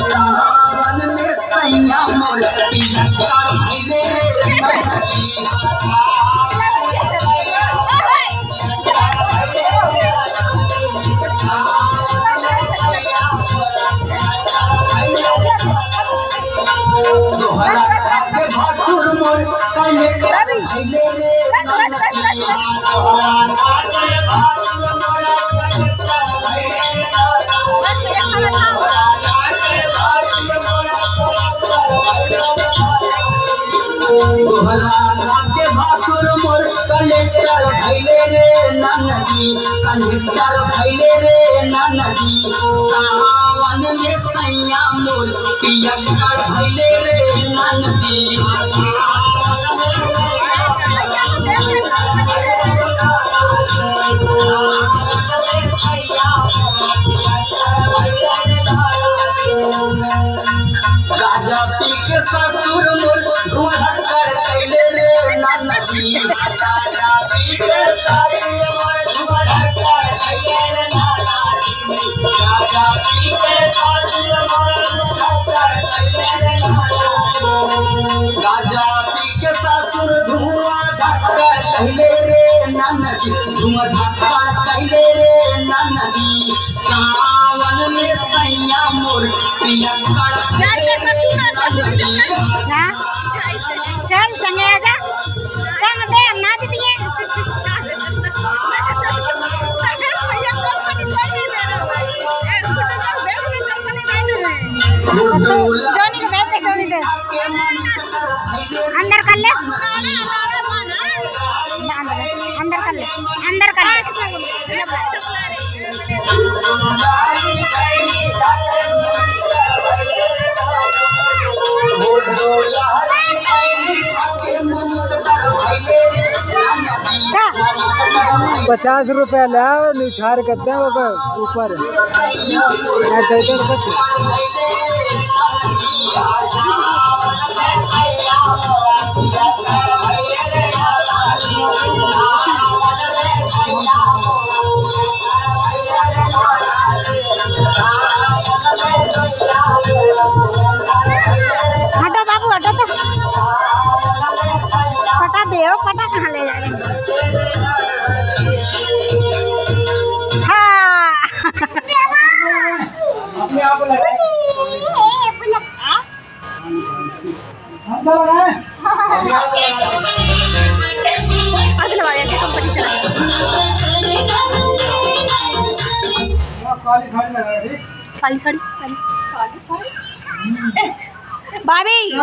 सावन में सैया मोर पियक्कड़ भइले नदी भासुर मोर कलेक्टर भइले के भासुर मोर कलेक्टर भइले रे नदी कंडक्टर भइले रे नदी सावन में सैया मोर पियक्कड़ भइले रे नदी गाजा पी के ससुर मोर धुआं कर कैले रे नदी गाजा पी के ससुर मोर धुआं कर कैले रे नदी गाजा पी के ससुर मोर धुआं कर कैले रे नदी गाजा पी के ससुर धुआं धक्कर कैले रे नदी धुआं धक्कर कैले रे नदी सावन में सैया मोर पियक्कड़ चल संगे आजा संग दे नाच दिए जोनी को बैठ जोनी दे अंदर कर ले अंदर कर ले अंदर कर ले ₹50 ला निछार करते हैं वो ऊपर हटो बाबू हटो तो पटा दे पटा कहाँ ले जा रहे हैं काली साड़ी भाभी।